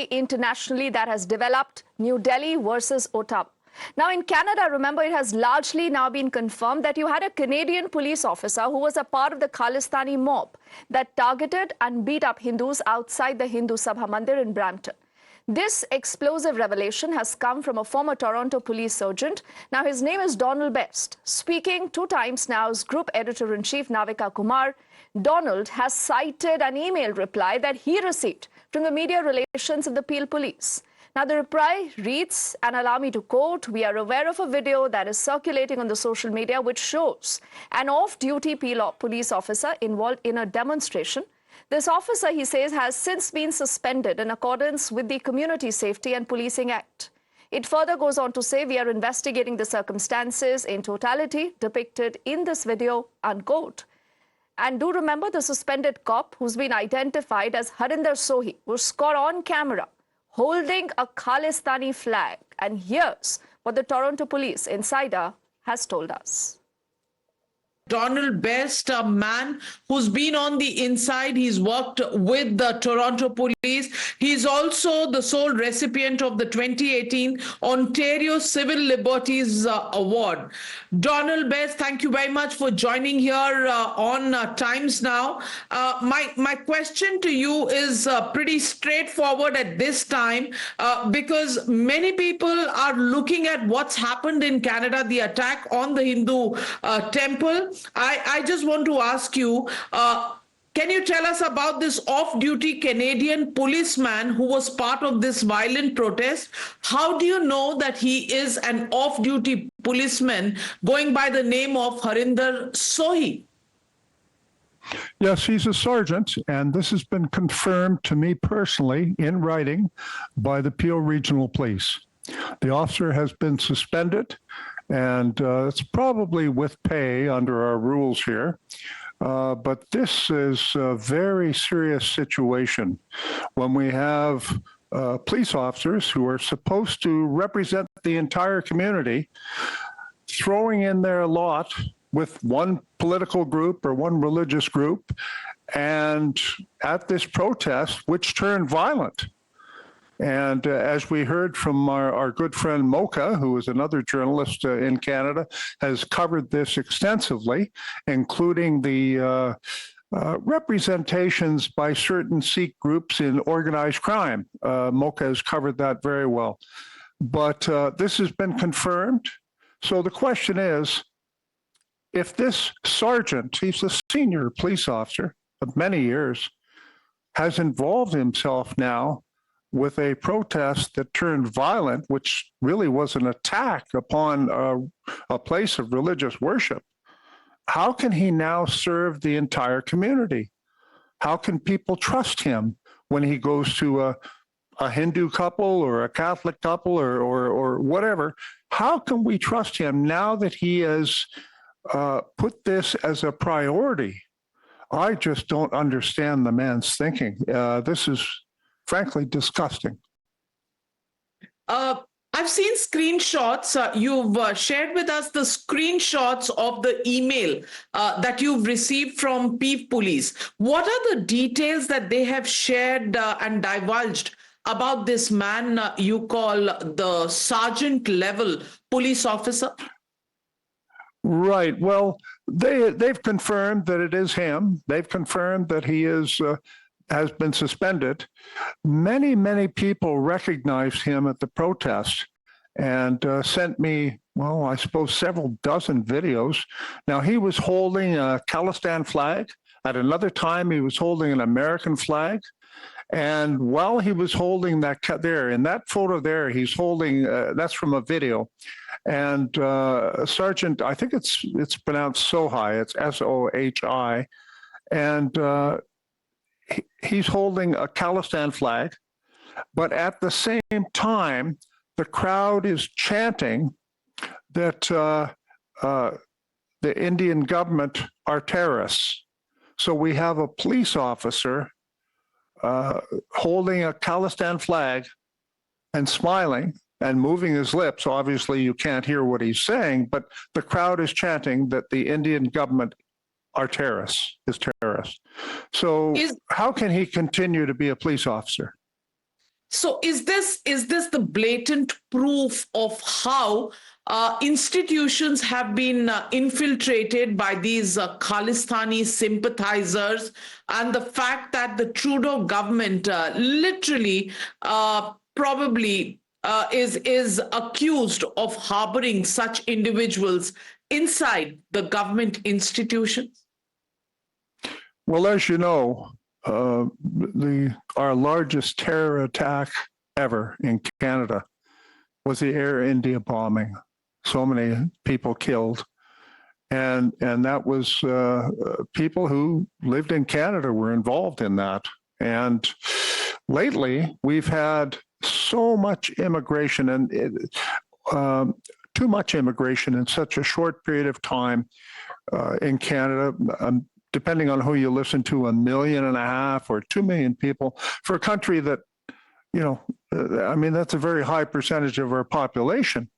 story internationally that has developed: New Delhi versus Ottawa. Now, in Canada, remember, it has largely now been confirmed that you had a Canadian police officer who was a part of the Khalistani mob that targeted and beat up Hindus outside the Hindu Sabha Mandir in Brampton. This explosive revelation has come from a former Toronto police sergeant. Now, his name is Donald Best. Speaking to Times Now's group editor-in-chief, Navika Kumar, Donald has cited an email reply that he received from the media relations of the Peel Police. Now, the reply reads, and allow me to quote, "We are aware of a video that is circulating on the social media which shows an off-duty Peel police officer involved in a demonstration. This officer," he says, "has since been suspended in accordance with the Community Safety and Policing Act." It further goes on to say, "We are investigating the circumstances in totality depicted in this video," unquote. And do remember, the suspended cop, who's been identified as Harinder Sohi, was caught on camera holding a Khalistani flag. And here's what the Toronto Police insider has told us. Donald Best, a man who's been on the inside. He's worked with the Toronto Police. He's also the sole recipient of the 2018 Ontario Civil Liberties Award. Donald Best, thank you very much for joining here on Times Now. My question to you is pretty straightforward at this time because many people are looking at what's happened in Canada, the attack on the Hindu temple. I just want to ask you, can you tell us about this off-duty Canadian policeman who was part of this violent protest? How do you know that he is an off-duty policeman going by the name of Harinder Sohi? Yes, he's a sergeant, and this has been confirmed to me personally in writing by the Peel Regional Police. The officer has been suspended, and it's probably with pay under our rules here. But this is a very serious situation when we have police officers who are supposed to represent the entire community throwing in their lot with one political group or one religious group, and at this protest, which turned violent. And as we heard from our good friend Mocha, who is another journalist in Canada, has covered this extensively, including the representations by certain Sikh groups in organized crime. Mocha has covered that very well. But this has been confirmed. So the question is, if this sergeant, he's a senior police officer of many years, has involved himself now with a protest that turned violent, which really was an attack upon a place of religious worship, how can he now serve the entire community? How can people trust him when he goes to a Hindu couple or a Catholic couple or whatever? How can we trust him now that he has put this as a priority? I just don't understand the man's thinking. This is frankly disgusting. I've seen screenshots. You've shared with us the screenshots of the email that you've received from Peel Police. What are the details that they have shared and divulged about this man you call the sergeant level police officer? Right. Well, they've confirmed that it is him. They've confirmed that he has been suspended. Many people recognized him at the protest and sent me, well, I suppose several dozen videos. Now, he was holding a Khalistan flag. At another time, he was holding an American flag. And while he was holding that there, in that photo there, he's holding, that's from a video. And Sergeant, I think it's pronounced Sohi, it's S-O-H-I. And he's holding a Khalistan flag, but at the same time, the crowd is chanting that the Indian government are terrorists. So we have a police officer holding a Khalistan flag and smiling and moving his lips. Obviously, you can't hear what he's saying, but the crowd is chanting that the Indian government are terrorists, is terrorists. So how can he continue to be a police officer? So is this the blatant proof of how institutions have been infiltrated by these Khalistani sympathizers, and the fact that the Trudeau government literally probably is accused of harboring such individuals inside the government institutions? Well, as you know, our largest terror attack ever in Canada was the Air India bombing. So many people killed, and that was people who lived in Canada were involved in that. And lately, we've had so much immigration and too much immigration in such a short period of time in Canada. Depending on who you listen to, 1.5 million or 2 million people for a country that, that's a very high percentage of our population.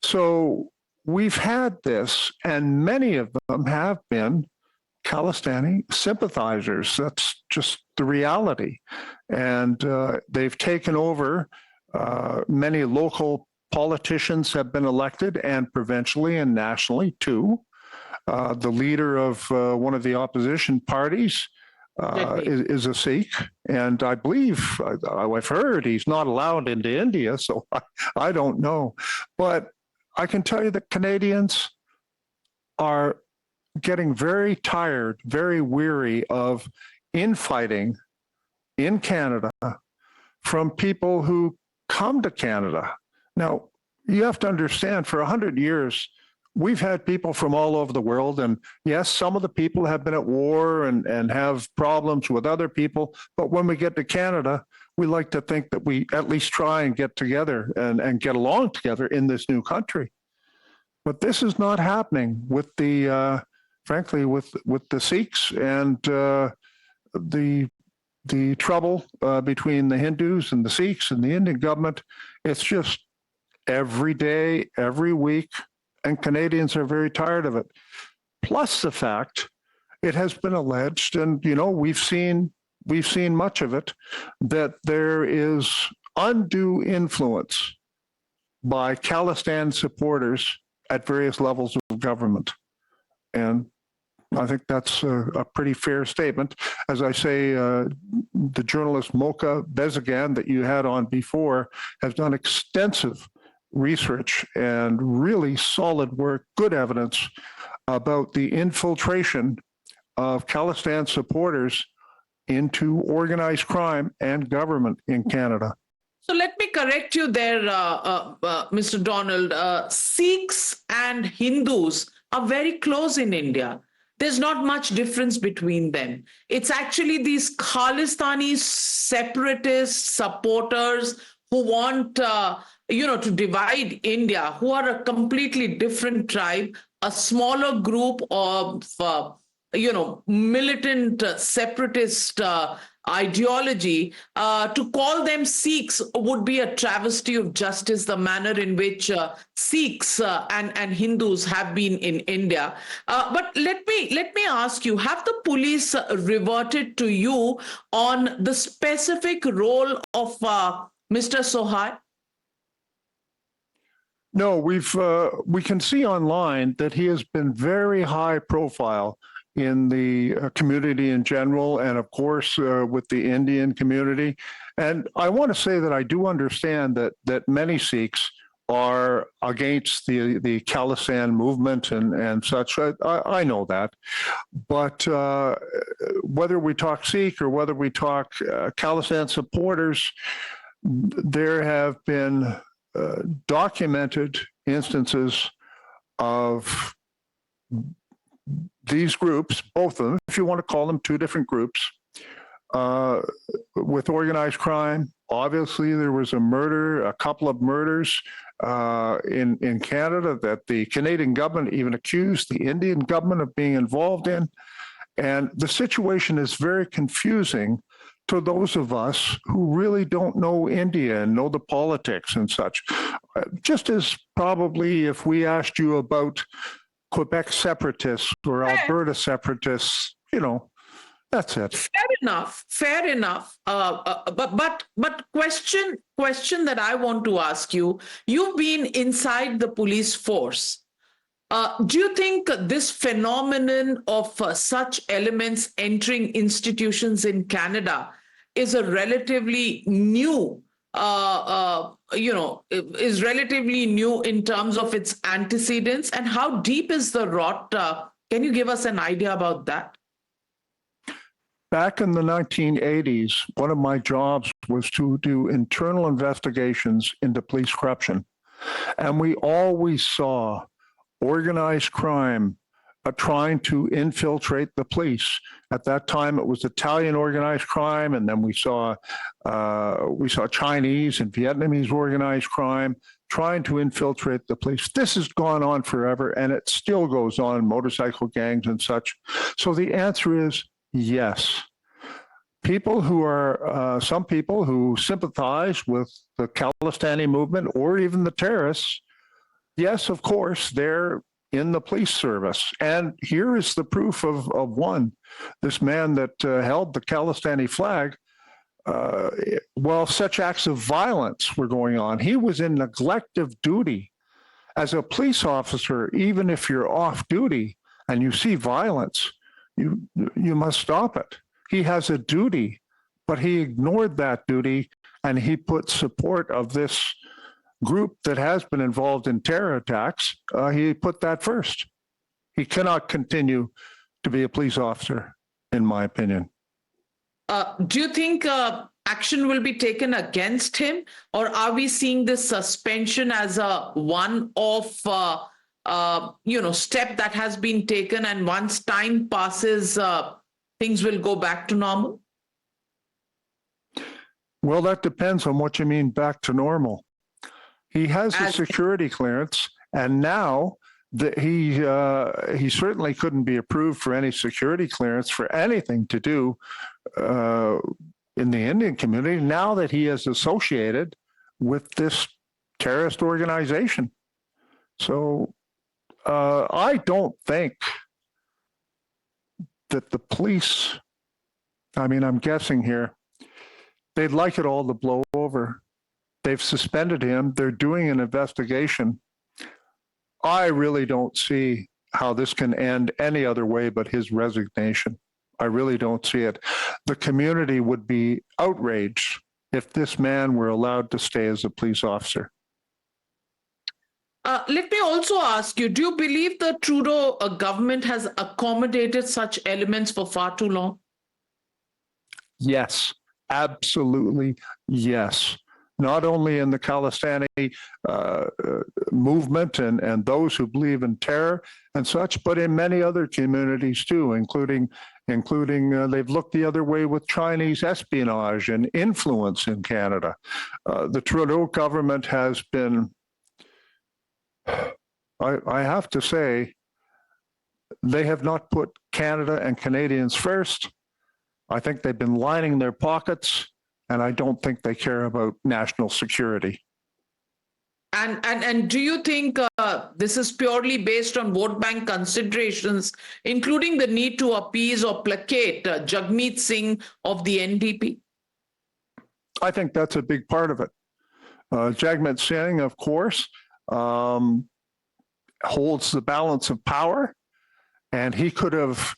So we've had this, and many of them have been Khalistani sympathizers. That's just the reality. And they've taken over. Many local politicians have been elected, and provincially and nationally too. The leader of one of the opposition parties is a Sikh, and I believe I've heard he's not allowed into India, so I don't know. But I can tell you that Canadians are getting very tired, very weary of infighting in Canada from people who come to Canada. Now, you have to understand, for 100 years, we've had people from all over the world, and yes, some of the people have been at war and have problems with other people, but when we get to Canada, we like to think that we at least try and get together and get along together in this new country. But this is not happening with the, frankly, with the Sikhs and the trouble between the Hindus and the Sikhs and the Indian government. It's just every day, every week, and Canadians are very tired of it. Plus the fact, it has been alleged, and we've seen much of it, that there is undue influence by Khalistan supporters at various levels of government. And I think that's a pretty fair statement. As I say, the journalist Mocha Bezagan that you had on before has done extensive research and really solid work, good evidence about the infiltration of Khalistan supporters into organized crime and government in Canada. So let me correct you there, Mr. Donald. Sikhs and Hindus are very close in India. There's not much difference between them. It's actually these Khalistani separatist supporters who want to divide India, who are a completely different tribe, a smaller group of, militant separatist ideology. To call them Sikhs would be a travesty of justice, the manner in which Sikhs and Hindus have been in India. But let me ask you, have the police reverted to you on the specific role of Mr. Sohi? No, we can see online that he has been very high profile in the community in general, and of course with the Indian community. And I want to say that I do understand that many Sikhs are against the Khalistan movement and such. I know that. But whether we talk Sikh or whether we talk Khalistan supporters, there have been documented instances of these groups, both of them, if you want to call them two different groups, with organized crime. Obviously, there was a couple of murders in Canada that the Canadian government even accused the Indian government of being involved in. And the situation is very confusing to those of us who really don't know India and know the politics and such. Just as probably if we asked you about Quebec separatists or Alberta separatists, That's it. Fair enough. Fair enough. But question that I want to ask you: you've been inside the police force. Do you think this phenomenon of such elements entering institutions in Canada is a relatively new, is relatively new in terms of its antecedents? And how deep is the rot? Can you give us an idea about that? Back in the 1980s, one of my jobs was to do internal investigations into police corruption. And we always saw organized crime trying to infiltrate the police. At that time, it was Italian organized crime, and then we saw Chinese and Vietnamese organized crime trying to infiltrate the police. This has gone on forever, and it still goes on, motorcycle gangs and such. So the answer is yes. People who are, some people who sympathize with the Khalistani movement or even the terrorists, yes, of course, they're in the police service. And here is the proof of one. This man that held the Khalistani flag, while such acts of violence were going on, he was in neglect of duty. As a police officer, even if you're off duty and you see violence, you must stop it. He has a duty, but he ignored that duty and he put support of this group that has been involved in terror attacks, he put that first. He cannot continue to be a police officer, in my opinion. Do you think action will be taken against him, or are we seeing this suspension as a one-off, step that has been taken, and once time passes, things will go back to normal? Well, that depends on what you mean back to normal. He has a security clearance, and now that he certainly couldn't be approved for any security clearance for anything to do in the Indian community, now that he is associated with this terrorist organization. So I don't think that the police, I mean, I'm guessing here, they'd like it all to blow over. They've suspended him. They're doing an investigation. I really don't see how this can end any other way but his resignation. I really don't see it. The community would be outraged if this man were allowed to stay as a police officer. Let me also ask you, do you believe the Trudeau government has accommodated such elements for far too long? Yes, absolutely yes. Not only in the Khalistani movement and those who believe in terror and such, but in many other communities too, including they've looked the other way with Chinese espionage and influence in Canada. The Trudeau government has been, I have to say, they have not put Canada and Canadians first. I think they've been lining their pockets, and I don't think they care about national security. And do you think this is purely based on vote bank considerations, including the need to appease or placate Jagmeet Singh of the NDP? I think that's a big part of it. Jagmeet Singh, of course, holds the balance of power. And he could have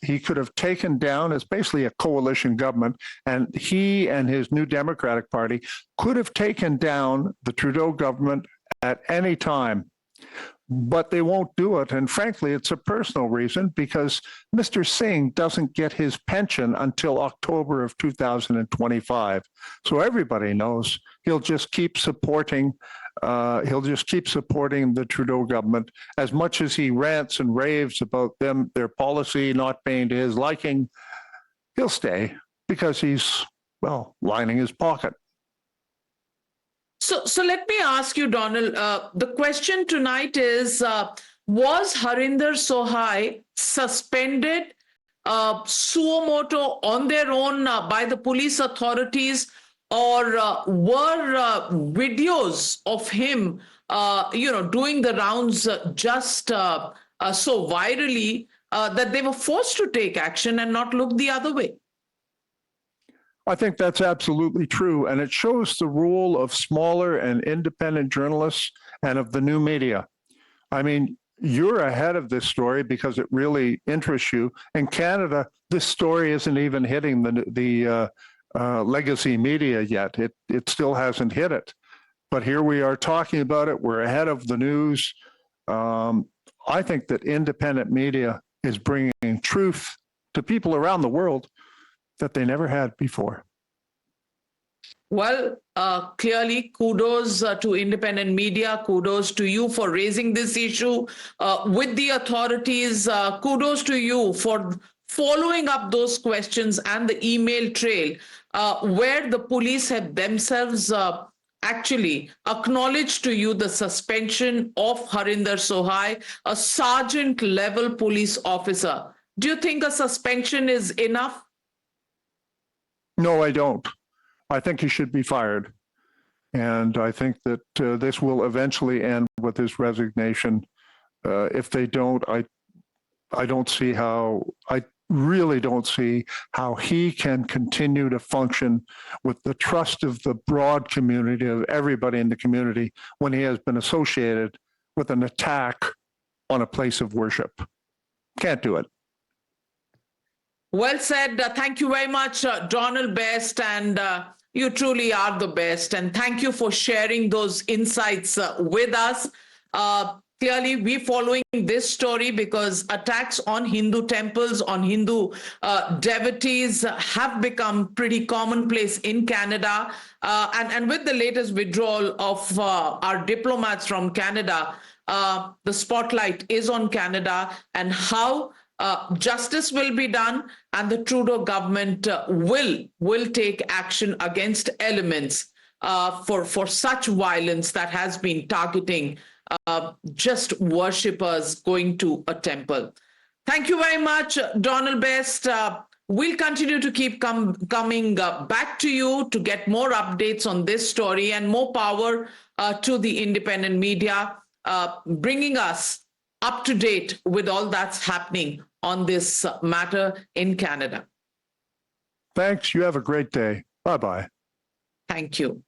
taken down, it's basically a coalition government, and he and his New Democratic Party could have taken down the Trudeau government at any time. But they won't do it. And frankly, it's a personal reason, because Mr. Singh doesn't get his pension until October of 2025. So everybody knows he'll just keep supporting the Trudeau government. As much as he rants and raves about their policy not being to his liking, he'll stay because he's, well, lining his pocket. So let me ask you, Donald, the question tonight is, was Harinder Sohi suspended suo motu on their own by the police authorities, or were videos of him, doing the rounds just so virally that they were forced to take action and not look the other way? I think that's absolutely true. And it shows the role of smaller and independent journalists and of the new media. I mean, you're ahead of this story because it really interests you. In Canada, this story isn't even hitting the legacy media yet. It still hasn't hit it. But here we are talking about it. We're ahead of the news. I think that independent media is bringing truth to people around the world that they never had before. Well, clearly, kudos to independent media. Kudos to you for raising this issue with the authorities. Kudos to you for following up those questions and the email trail where the police have themselves actually acknowledged to you the suspension of Harinder Sohi, a sergeant level police officer. Do you think a suspension is enough? No, I don't. I think he should be fired. And I think that this will eventually end with his resignation. If they don't, I don't see how, I really don't see how he can continue to function with the trust of the broad community, of everybody in the community, when he has been associated with an attack on a place of worship. Can't do it. Well said. Thank you very much, Donald Best, and you truly are the best. And thank you for sharing those insights with us. Clearly, we're following this story because attacks on Hindu temples, on Hindu devotees have become pretty commonplace in Canada. And with the latest withdrawal of our diplomats from Canada, the spotlight is on Canada and how justice will be done, and the Trudeau government will take action against elements for such violence that has been targeting just worshippers going to a temple. Thank you very much, Donald Best. We'll continue to keep coming back to you to get more updates on this story, and more power to the independent media, bringing us up to date with all that's happening on this matter in Canada. Thanks. You have a great day. Bye-bye. Thank you.